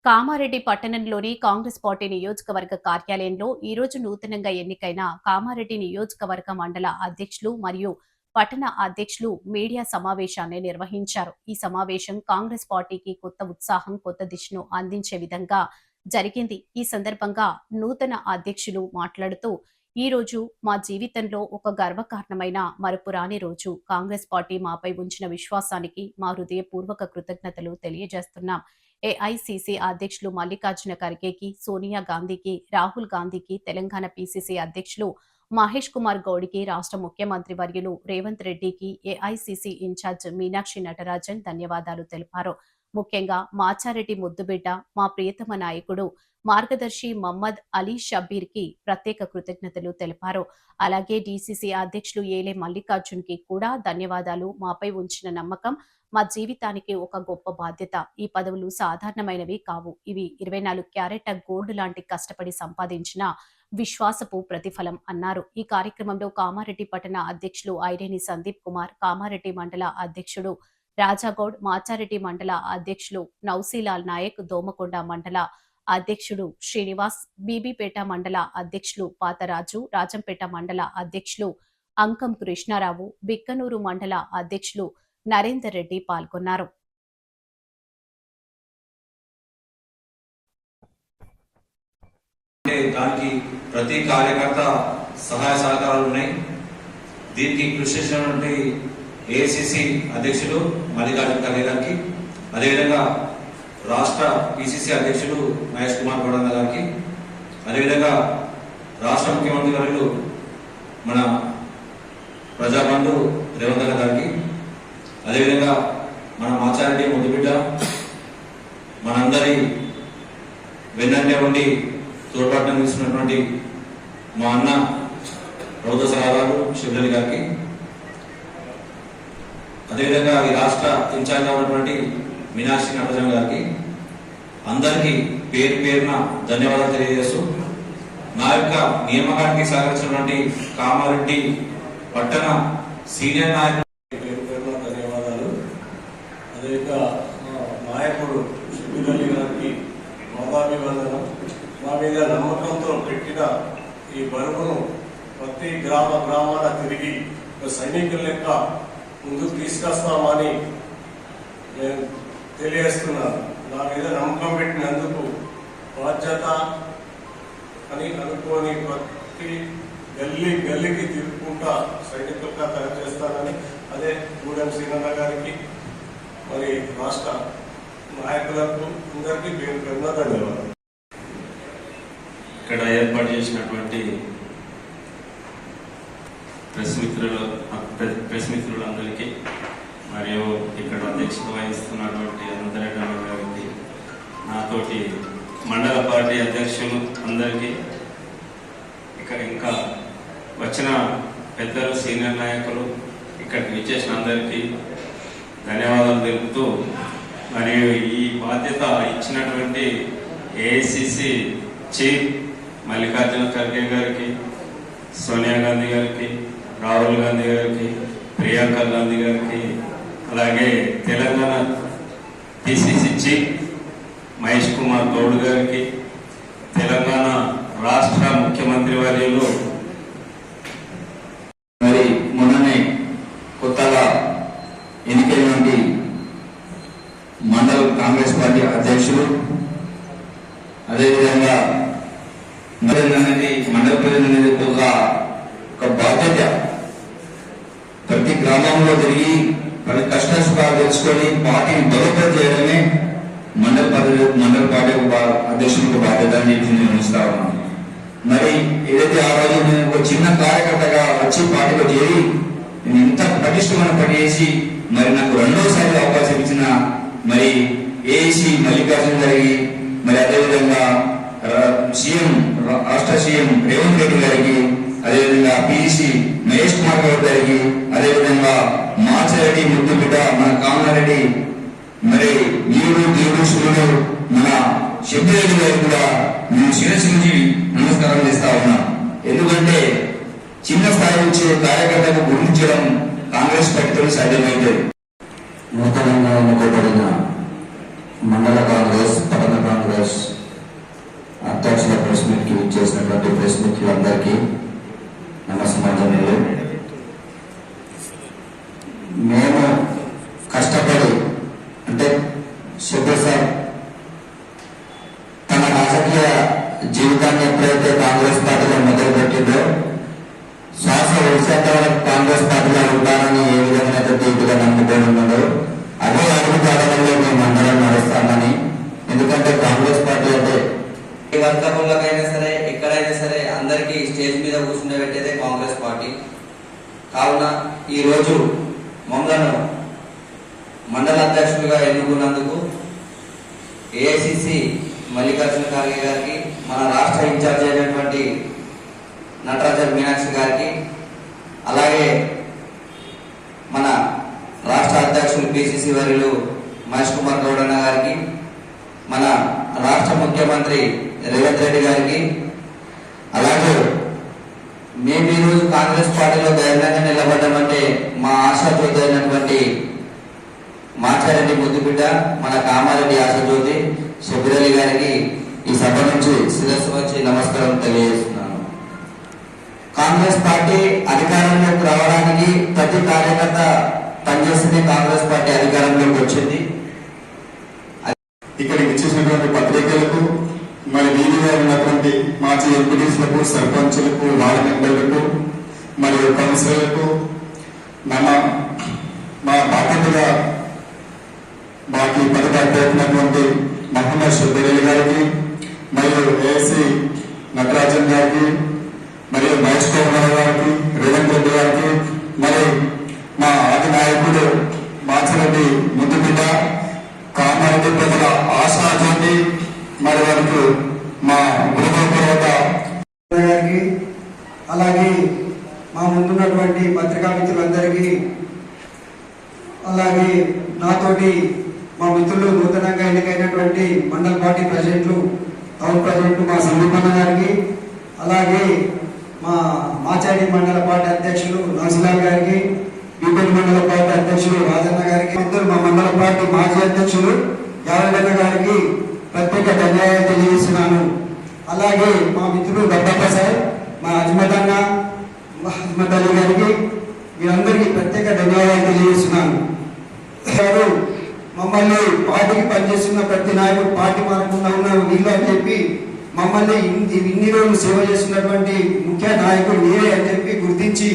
కామారెడ్డి పట్టణంలోని కాంగ్రెస్ పార్టీ నియోజకవర్గ కార్యాలయంలో ఈరోజు నూతనంగా ఎన్నికైన కామారెడ్డి నియోజకవర్గ మండల అధ్యక్షులు మరియు పట్టణ అధ్యక్షులు మీడియా సమావేశాన్ని నిర్వహించారు. ఈ సమావేశం కాంగ్రెస్ పార్టీకి కొత్త ఉత్సాహం, కొత్త దిశను అందించే విధంగా జరిగింది. ఈ సందర్భంగా నూతన అధ్యక్షులు మాట్లాడుతూ, ఈ రోజు మా జీవితంలో ఒక గర్వకారణమైన మరపురాని రోజు. కాంగ్రెస్ పార్టీ మాపై ఉంచిన విశ్వాసానికి మా హృదయపూర్వక కృతజ్ఞతలు తెలియజేస్తున్నాం. ఏఐసిసి అధ్యక్షులు మల్లికార్జున ఖర్గేకి, సోనియా గాంధీకి, రాహుల్ గాంధీకి, తెలంగాణ పిసిసి అధ్యక్షులు మహేష్ కుమార్ గౌడ్కి, రాష్ట్ర ముఖ్యమంత్రి వర్యులు రేవంత్ రెడ్డికి, ఏఐసిసి ఇన్ఛార్జ్ మీనాక్షి నటరాజన్ ధన్యవాదాలు తెలిపారు. ముఖ్యంగా మాచారెడ్డి ముద్దుబిడ్డ, మా ప్రియతమ నాయకుడు, మార్గదర్శి మహ్మద్ అలీ షబ్బీర్ కి ప్రత్యేక కృతజ్ఞతలు తెలిపారు. అలాగే డిసిసి అధ్యక్షులు ఏలే మల్లికార్జున్ కి కూడా ధన్యవాదాలు. మాపై ఉంచిన నమ్మకం మా జీవితానికి ఒక గొప్ప బాధ్యత. ఈ పదవులు సాధారణమైనవి కావు. ఇవి 24 క్యారెట్ల గోల్డ్ లాంటి కష్టపడి సంపాదించిన విశ్వాసపు ప్రతిఫలం అన్నారు. ఈ కార్యక్రమంలో కామారెడ్డి పట్టణ అధ్యక్షులు ఐరేని సందీప్ కుమార్, కామారెడ్డి మండల అధ్యక్షుడు రాజాగౌడ్, మాచారెడ్డి మండల అధ్యక్షులు నౌసీలాల్ నాయక్, దోమకొండ మండల అధ్యక్షుడు శ్రీనివాస్, బీబీపేట మండల అధ్యక్షులు పాతరాజు, రాజంపేట మండల అధ్యక్షులు అంకం కృష్ణారావు, బిక్కనూరు మండల అధ్యక్షులు నరేందర్ రెడ్డి పాల్గొన్నారు. దానికి ప్రతి కార్యకర్త సహాయ సహకారాలు ఉన్నాయి. దీనికి కృషి చేసినటువంటి ఏఐసిసి అధ్యక్షులు మల్లికార్జున ఖర్గే గారికి, అదేవిధంగా రాష్ట్ర పిసిసి అధ్యక్షులు మహేష్ కుమార్ గౌడ్ గారికి, అదేవిధంగా రాష్ట్ర ముఖ్యమంత్రి వర్యులు మన ప్రజాబంధు రేవంత్ గారికి, అదేవిధంగా మన మాచారెడ్డి ముద్దుబిడ్డ, మనందరి వెన్నంటే ఉండి తోడ్పాటును తీసుకున్నటువంటి మా అన్న రౌద సలహాదారు శివరెడ్డి గారికి, అదేవిధంగా ఈ రాష్ట్ర ఇన్ఛార్జ్ ఉన్నటువంటి మీనాక్షి నటరాజన్ గారికి, అందరికీ పేరు పేరున ధన్యవాదాలు తెలియజేస్తూ, నా యొక్క నియామకానికి సహకరించినటువంటి కామారెడ్డి పట్టణ సీనియర్ నాయకులు నాయకుడు శిబిరల్లి గారికి మతాభివందనం. మా మీద నమ్మకంతో పెట్టిన ఈ బరువును ప్రతి గ్రామాల తిరిగి సైనికుల లెక్క ముందుకు తీసుకొస్తామని నేను తెలియజేస్తున్నాను. నా మీద నమ్మకం పెట్టినందుకు బాధ్యత అని అనుకోని ప్రతి గల్లీకి తిరుగుకుంటా సైనికులుగా తయారు చేస్తానని, అదే గూడెం శ్రీనన్న గారికి, మరి రాష్ట్ర నాయకులకు అందరికీ పేరు పేరున ధన్యవాదాలు. ఇక్కడ ఏర్పాటు చేసినటువంటి ప్రెస్ మిత్రులందరికీ, మరియు ఇక్కడ అధ్యక్షత వహిస్తున్నటువంటి అనంతరెడ్డి గారికి, నాతోటి మండల పార్టీ అధ్యక్షులు అందరికీ, ఇంకా వచ్చిన పెద్దలు, సీనియర్ నాయకులు, ఇక్కడికి విచ్చేసిన అందరికీ ధన్యవాదాలు తెలుపుతూ, మరియు ఈ బాధ్యత ఇచ్చినటువంటి ఏఐసిసి చీఫ్ మల్లికార్జున ఖర్గే గారికి, సోనియా గాంధీ గారికి, రాహుల్ గాంధీ గారికి, ప్రియాంక గాంధీ గారికి, అలాగే తెలంగాణ పిసిసి చీఫ్ మహేష్ కుమార్ గౌడ్ గారికి, తెలంగాణ రాష్ట్ర ముఖ్యమంత్రి వర్యులు మరి మొన్ననే కొత్తగా ఎన్నికైనటువంటి మండల కాంగ్రెస్ పార్టీ అధ్యక్షులు, అదేవిధంగా మండల ప్రజలకు ఒక బాధ్యత. ప్రతి గ్రామంలో తిరిగి ప్రతి కష్టాలు తెలుసుకొని పార్టీని బలోపేతం చేయడమే మండల పార్టీ అధ్యక్షులకు బాధ్యత అని చెప్పి నేను ఇస్తా ఉన్నాను. మరి ఏదైతే ఆ రోజు నేను ఒక చిన్న కార్యకర్తగా వచ్చి పార్టీలో చేరి నేను ఇంత పటిష్టమైన పని చేసి మరి నాకు రెండోసారి అవకాశం ఇచ్చిన మరి ఏఐసి మల్లికార్జున గారికి, మరి అదేవిధంగా రాష్ట్ర సీఎం రేవంత్ రెడ్డి గారికి, అదేవిధంగా పిసిసి మహేష్ కుమార్ గౌడ్ గారికి, అదేవిధంగా మాచారెడ్డి ముద్దుబిడ్డ మన కామారెడ్డి మరి దేవుడు సూర్యుడు మన శబ్దిరెడ్డి గారికి కూడా నేను శిరస్సు నుంచి నమస్కారం చేస్తా ఉన్నా. ఎందుకంటే చిన్న స్థాయి వచ్చే కార్యకర్తకు గుర్తించడం కాంగ్రెస్ పార్టీతో సాధ్యమైంది. నూతనంగా ఎన్నుకోబడిన మండల కాంగ్రెస్, పట్టణ కాంగ్రెస్ చేసినటువంటి ప్రెస్ మిత్రులందరికీ నమస్కారాలు. మేము కష్టపడి అంటే సుబ్బు సార్ తన రాజకీయ జీవితాన్ని ఎప్పుడైతే కాంగ్రెస్ పార్టీలో మొదలుపెట్టిందో శ్వాస విడిచేంత వరకు కాంగ్రెస్ పార్టీలో ఉంటానని ఏ విధంగా అయితే తీపిగా నమ్ముకొని ఉన్నదో అదే అడుగు జాతకంలో మేము అందరం నడుస్తామని. ఎందుకంటే కాంగ్రెస్ పార్టీ అంటే ఏ వర్గంలోకైనా సరే ఎక్కడైనా సరే అందరికీ స్టేజ్ మీద కూర్చుండబెట్టేదే కాంగ్రెస్ పార్టీ. కావున ఈరోజు మమ్మల్ని మండల అధ్యక్షులుగా ఎన్నుకున్నందుకు ఏఐసిసి మల్లికార్జున ఖార్గే గారికి, మన రాష్ట్ర ఇన్ఛార్జ్ అయినటువంటి నటరాజన్ మీనాక్షి గారికి, అలాగే మన రాష్ట్ర అధ్యక్షులు పిసిసి వర్యులు మహేష్ కుమార్ గౌడన్న గారికి, మన రాష్ట్ర ముఖ్యమంత్రి రేవంత్ రెడ్డి గారికి, అలాగే మేము ఈరోజు కాంగ్రెస్ పార్టీలో ధైర్యంగా నిలబడ్డామంటే మా ఆశాజ్యోతి అయినటువంటి మాచారెడ్డి ముద్దుబిడ్డ మన కామారెడ్డి ఆశాజ్యోతి శబిరలి గారికి ఈ సభ నుంచి శిరస్సు వచ్చి నమస్కారం తెలియజేస్తున్నాను. కాంగ్రెస్ పార్టీ అధికారంలోకి రావడానికి ప్రతి కార్యకర్త పనిచేస్తేనే కాంగ్రెస్ పార్టీ అధికారంలోకి వచ్చింది. ఇక్కడికి వచ్చేసినటువంటి పత్రికలకు, మరి వీధిగా ఉన్నటువంటి మాజీ ఎంపీటీసీలకు, సర్పంచులకు, వార్డు మెంబర్లకు మరియు కౌన్సిలర్లకు మా బాధ్యతగా మాకు పదవి మహమ్మద్ షబ్బీర్ గారికి, మరియు ఏఎస్సీ నటరాజన్ గారికి, మరియు మహేష్ కుమార్ గారికి, రేవంత్ రెడ్డి గారికి, మరి మా ఆది నాయకుడు మాచిరెడ్డి ముద్దుబిడ్డ కామారెడ్డి ప్రజల ఆశాజ్యోతి మరి వరకు మా గృహపూర్వక గారికి, అలాగే మా ముందున్నటువంటి పత్రికా మిత్రులందరికీ, అలాగే నాతోటి మా మిత్రులు నూతనంగా ఎన్నికైనటువంటి మండల పార్టీ ప్రెసిడెంట్లు, టౌన్ ప్రెసిడెంట్లు మా సందీపన్న గారికి, అలాగే మా మాచాడి మండల పార్టీ అధ్యక్షులు నర్సిలాల్ గారికి, బీపీ మండల పార్టీ అధ్యక్షులు రాజన్న గారికి, ఇద్దరు మా మండల పార్టీ మాజీ అధ్యక్షులు యాదన్న గారికి ప్రత్యేక ధన్యవాదాలు తెలియజేస్తున్నాను. అలాగే మా మిత్రులు గబ్బప్ప సార్, మా అజ్మత్ అన్న, అజ్మత్ అలీ గారికి మీరందరికీ ప్రత్యేక ధన్యవాదాలు తెలియజేస్తున్నాను. మమ్మల్ని పార్టీకి పనిచేస్తున్న ప్రతి నాయకుడు పార్టీ మారకుండా ఉన్న వీళ్ళు అని చెప్పి మమ్మల్ని ఇన్ని రోజులు సేవ చేస్తున్నటువంటి ముఖ్య నాయకుడు మీరే అని చెప్పి గుర్తించి